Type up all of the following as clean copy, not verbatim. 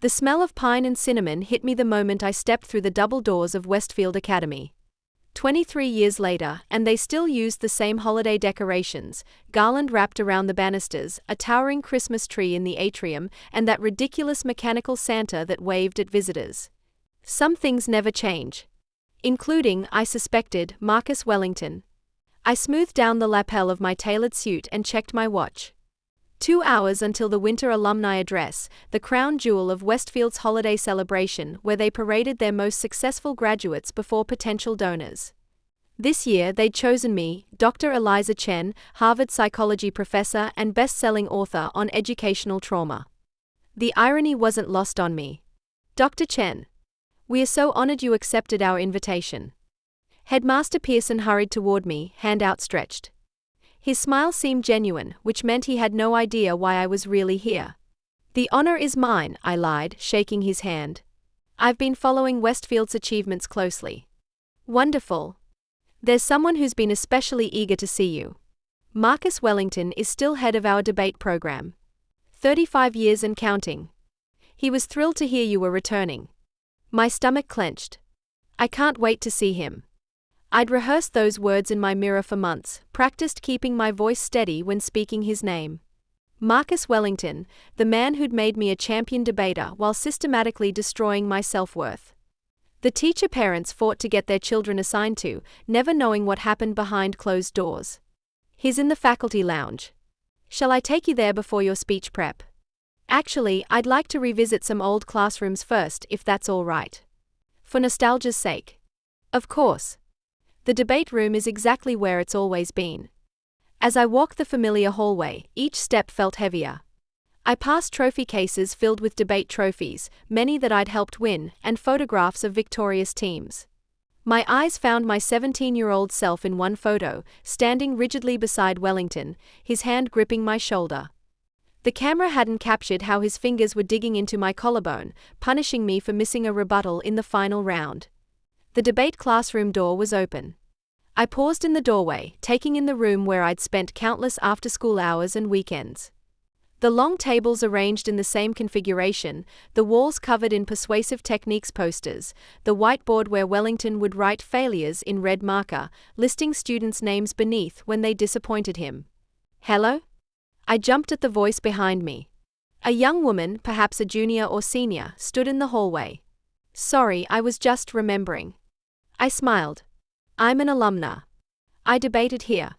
The smell of pine and cinnamon hit me the moment I stepped through the double doors of Westfield Academy. 23 years later, and they still used the same holiday decorations, garland wrapped around the banisters, a towering Christmas tree in the atrium, and that ridiculous mechanical Santa that waved at visitors. Some things never change. Including, I suspected, Marcus Wellington. I smoothed down the lapel of my tailored suit and checked my watch. 2 hours until the winter alumni address, the crown jewel of Westfield's holiday celebration, where they paraded their most successful graduates before potential donors. This year they'd chosen me, Dr. Eliza Chen, Harvard psychology professor and best-selling author on educational trauma. The irony wasn't lost on me. Dr. Chen, we are so honored you accepted our invitation. Headmaster Pearson hurried toward me, hand outstretched. His smile seemed genuine, which meant he had no idea why I was really here. The honor is mine, I lied, shaking his hand. I've been following Westfield's achievements closely. Wonderful. There's someone who's been especially eager to see you. Marcus Wellington is still head of our debate program. 35 years and counting. He was thrilled to hear you were returning. My stomach clenched. I can't wait to see him. I'd rehearsed those words in my mirror for months, practiced keeping my voice steady when speaking his name. Marcus Wellington, the man who'd made me a champion debater while systematically destroying my self-worth. The teacher parents fought to get their children assigned to, never knowing what happened behind closed doors. He's in the faculty lounge. Shall I take you there before your speech prep? Actually, I'd like to revisit some old classrooms first, if that's all right. For nostalgia's sake. Of course. The debate room is exactly where it's always been. As I walked the familiar hallway, each step felt heavier. I passed trophy cases filled with debate trophies, many that I'd helped win, and photographs of victorious teams. My eyes found my 17-year-old self in one photo, standing rigidly beside Wellington, his hand gripping my shoulder. The camera hadn't captured how his fingers were digging into my collarbone, punishing me for missing a rebuttal in the final round. The debate classroom door was open. I paused in the doorway, taking in the room where I'd spent countless after-school hours and weekends. The long tables arranged in the same configuration, the walls covered in persuasive techniques posters, the whiteboard where Wellington would write failures in red marker, listing students' names beneath when they disappointed him. Hello? I jumped at the voice behind me. A young woman, perhaps a junior or senior, stood in the hallway. Sorry, I was just remembering. I smiled. I'm an alumna. I debated here.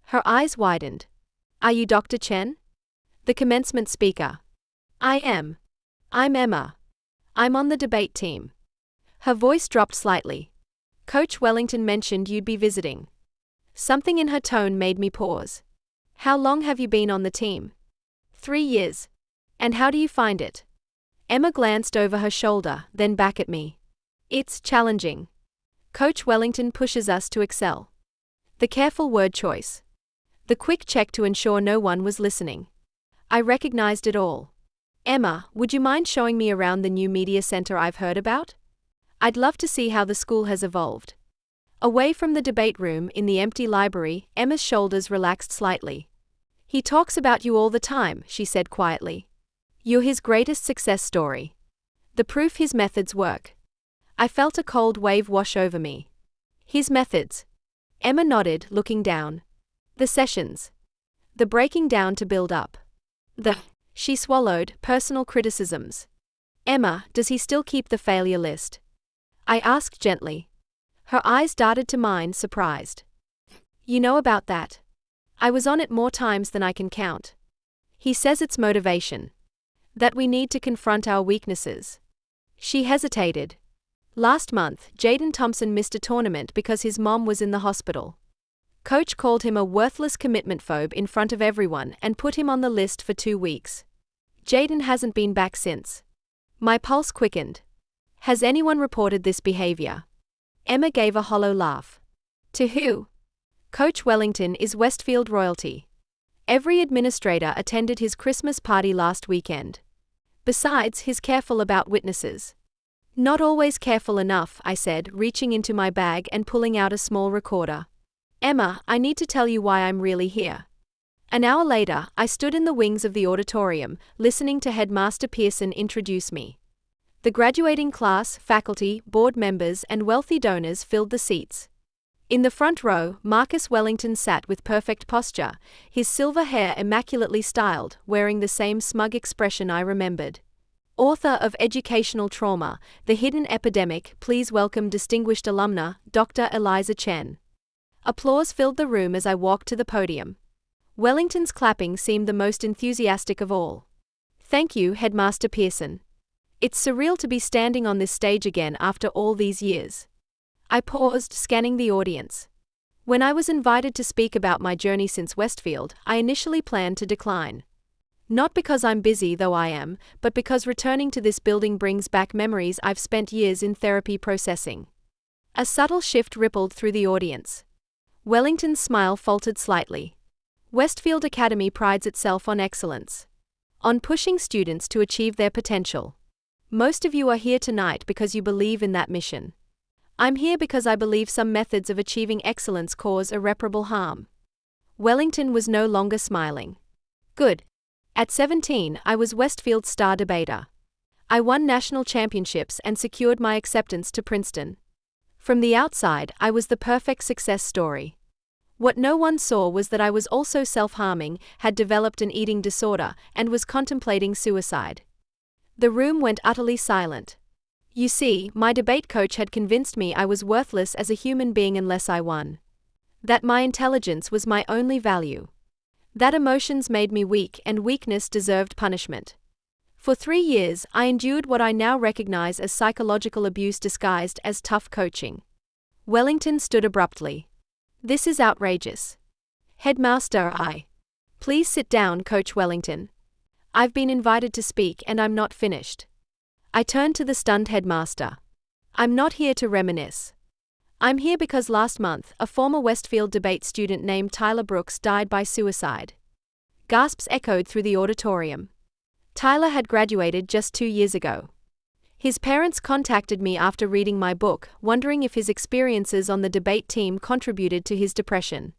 Her eyes widened. Are you Dr. Chen? The commencement speaker. I am. I'm Emma. I'm on the debate team. Her voice dropped slightly. Coach Wellington mentioned you'd be visiting. Something in her tone made me pause. How long have you been on the team? 3 years. And how do you find it? Emma glanced over her shoulder, then back at me. It's challenging. Coach Wellington pushes us to excel. The careful word choice. The quick check to ensure no one was listening. I recognized it all. Emma, would you mind showing me around the new media center I've heard about? I'd love to see how the school has evolved. Away from the debate room in the empty library, Emma's shoulders relaxed slightly. He talks about you all the time, she said quietly. You're his greatest success story. The proof his methods work. I felt a cold wave wash over me. His methods. Emma nodded, looking down. The sessions. The breaking down to build up. She swallowed, personal criticisms. Emma, does he still keep the failure list? I asked gently. Her eyes darted to mine, surprised. You know about that? I was on it more times than I can count. He says it's motivation. That we need to confront our weaknesses. She hesitated. Last month, Jaden Thompson missed a tournament because his mom was in the hospital. Coach called him a worthless commitment phobe in front of everyone and put him on the list for 2 weeks. Jaden hasn't been back since. My pulse quickened. Has anyone reported this behavior? Emma gave a hollow laugh. To who? Coach Wellington is Westfield royalty. Every administrator attended his Christmas party last weekend. Besides, he's careful about witnesses. Not always careful enough, I said, reaching into my bag and pulling out a small recorder. Emma, I need to tell you why I'm really here. An hour later, I stood in the wings of the auditorium, listening to Headmaster Pearson introduce me. The graduating class, faculty, board members, and wealthy donors filled the seats. In the front row, Marcus Wellington sat with perfect posture, his silver hair immaculately styled, wearing the same smug expression I remembered. Author of Educational Trauma, The Hidden Epidemic, please welcome distinguished alumna, Dr. Eliza Chen. Applause filled the room as I walked to the podium. Wellington's clapping seemed the most enthusiastic of all. Thank you, Headmaster Pearson. It's surreal to be standing on this stage again after all these years. I paused, scanning the audience. When I was invited to speak about my journey since Westfield, I initially planned to decline. Not because I'm busy, though I am, but because returning to this building brings back memories I've spent years in therapy processing. A subtle shift rippled through the audience. Wellington's smile faltered slightly. Westfield Academy prides itself on excellence, on pushing students to achieve their potential. Most of you are here tonight because you believe in that mission. I'm here because I believe some methods of achieving excellence cause irreparable harm. Wellington was no longer smiling. Good. At 17, I was Westfield's star debater. I won national championships and secured my acceptance to Princeton. From the outside, I was the perfect success story. What no one saw was that I was also self-harming, had developed an eating disorder, and was contemplating suicide. The room went utterly silent. You see, my debate coach had convinced me I was worthless as a human being unless I won. That my intelligence was my only value. That emotions made me weak and weakness deserved punishment. For 3 years, I endured what I now recognize as psychological abuse disguised as tough coaching. Wellington stood abruptly. This is outrageous. Headmaster, Please sit down, Coach Wellington. I've been invited to speak and I'm not finished. I turned to the stunned headmaster. I'm not here to reminisce. I'm here because last month, a former Westfield debate student named Tyler Brooks died by suicide. Gasps echoed through the auditorium. Tyler had graduated just 2 years ago. His parents contacted me after reading my book, wondering if his experiences on the debate team contributed to his depression.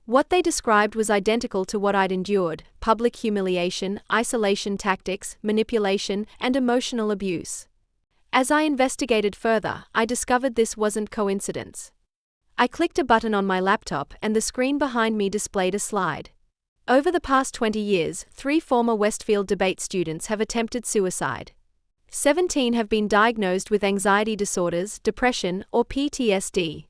What they described was identical to what I'd endured: public humiliation, isolation tactics, manipulation, and emotional abuse. As I investigated further, I discovered this wasn't coincidence. I clicked a button on my laptop and the screen behind me displayed a slide. Over the past 20 years, 3 former Westfield debate students have attempted suicide. 17 have been diagnosed with anxiety disorders, depression, or PTSD.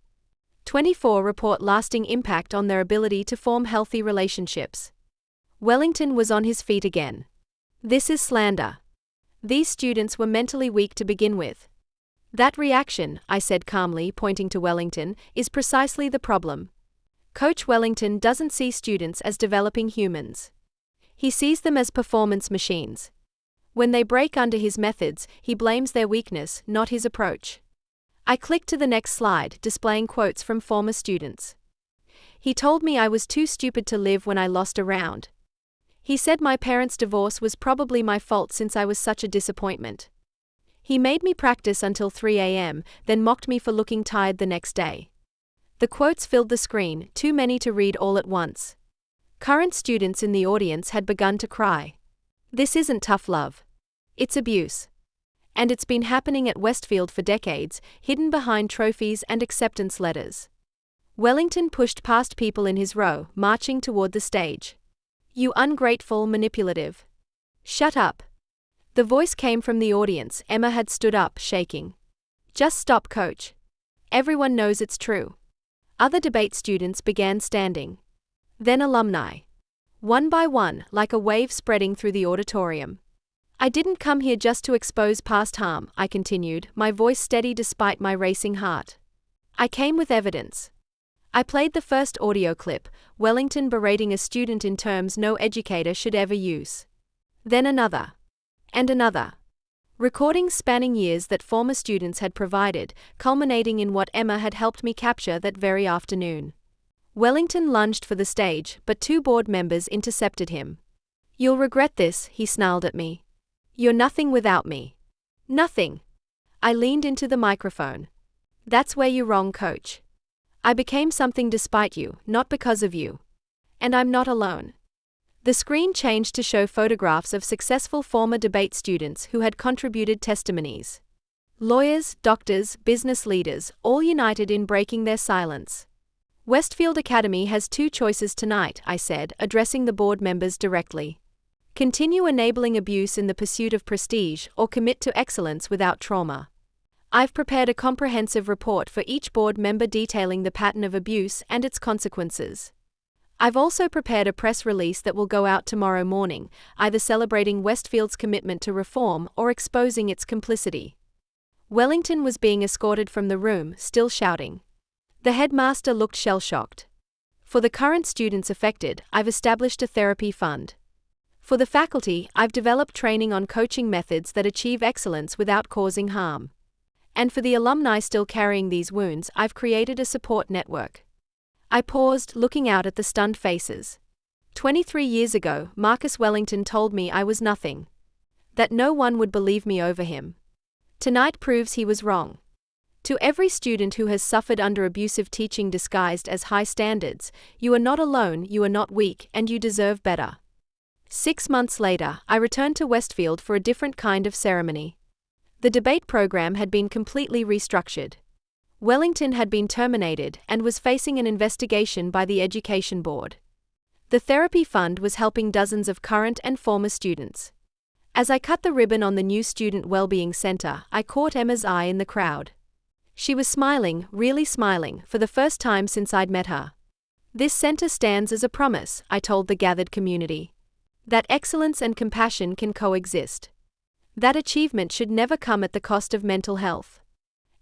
24 report lasting impact on their ability to form healthy relationships. Wellington was on his feet again. This is slander. These students were mentally weak to begin with. That reaction, I said calmly, pointing to Wellington, is precisely the problem. Coach Wellington doesn't see students as developing humans. He sees them as performance machines. When they break under his methods, he blames their weakness, not his approach. I clicked to the next slide, displaying quotes from former students. He told me I was too stupid to live when I lost a round. He said my parents' divorce was probably my fault since I was such a disappointment. He made me practice until 3 a.m., then mocked me for looking tired the next day. The quotes filled the screen, too many to read all at once. Current students in the audience had begun to cry. This isn't tough love. It's abuse. And it's been happening at Westfield for decades, hidden behind trophies and acceptance letters. Wellington pushed past people in his row, marching toward the stage. You ungrateful, manipulative. Shut up. The voice came from the audience. Emma had stood up, shaking. Just stop, coach. Everyone knows it's true. Other debate students began standing. Then alumni. One by one, like a wave spreading through the auditorium. I didn't come here just to expose past harm, I continued, my voice steady despite my racing heart. I came with evidence. I played the first audio clip, Wellington berating a student in terms no educator should ever use. Then another. And another. Recordings spanning years that former students had provided, culminating in what Emma had helped me capture that very afternoon. Wellington lunged for the stage, but 2 board members intercepted him. You'll regret this, he snarled at me. You're nothing without me. Nothing. I leaned into the microphone. That's where you're wrong, coach. I became something despite you, not because of you. And I'm not alone. The screen changed to show photographs of successful former debate students who had contributed testimonies. Lawyers, doctors, business leaders, all united in breaking their silence. Westfield Academy has two choices tonight, I said, addressing the board members directly. Continue enabling abuse in the pursuit of prestige or commit to excellence without trauma. I've prepared a comprehensive report for each board member detailing the pattern of abuse and its consequences. I've also prepared a press release that will go out tomorrow morning, either celebrating Westfield's commitment to reform or exposing its complicity. Wellington was being escorted from the room, still shouting. The headmaster looked shell-shocked. For the current students affected, I've established a therapy fund. For the faculty, I've developed training on coaching methods that achieve excellence without causing harm. And for the alumni still carrying these wounds, I've created a support network. I paused, looking out at the stunned faces. 23 years ago, Marcus Wellington told me I was nothing. That no one would believe me over him. Tonight proves he was wrong. To every student who has suffered under abusive teaching disguised as high standards, you are not alone, you are not weak, and you deserve better. 6 months later, I returned to Westfield for a different kind of ceremony. The debate program had been completely restructured. Wellington had been terminated and was facing an investigation by the Education Board. The therapy fund was helping dozens of current and former students. As I cut the ribbon on the new Student Wellbeing Center, I caught Emma's eye in the crowd. She was smiling, really smiling, for the first time since I'd met her. This center stands as a promise, I told the gathered community. That excellence and compassion can coexist. That achievement should never come at the cost of mental health.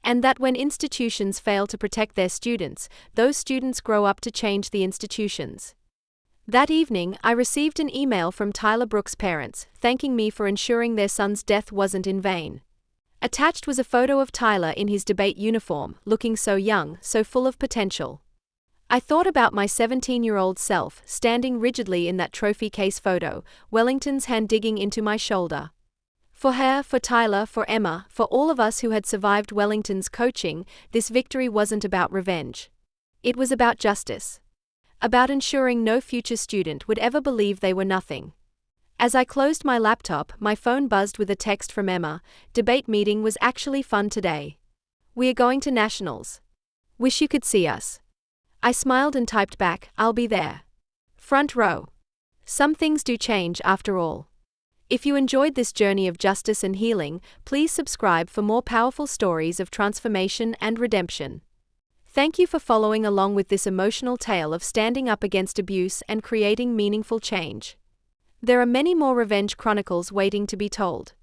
And that when institutions fail to protect their students, those students grow up to change the institutions. That evening, I received an email from Tyler Brooks' parents, thanking me for ensuring their son's death wasn't in vain. Attached was a photo of Tyler in his debate uniform, looking so young, so full of potential. I thought about my 17-year-old self, standing rigidly in that trophy case photo, Wellington's hand digging into my shoulder. For her, for Tyler, for Emma, for all of us who had survived Wellington's coaching, this victory wasn't about revenge. It was about justice. About ensuring no future student would ever believe they were nothing. As I closed my laptop, my phone buzzed with a text from Emma. Debate meeting was actually fun today. We are going to nationals. Wish you could see us. I smiled and typed back, I'll be there. Front row. Some things do change after all. If you enjoyed this journey of justice and healing, please subscribe for more powerful stories of transformation and redemption. Thank you for following along with this emotional tale of standing up against abuse and creating meaningful change. There are many more revenge chronicles waiting to be told.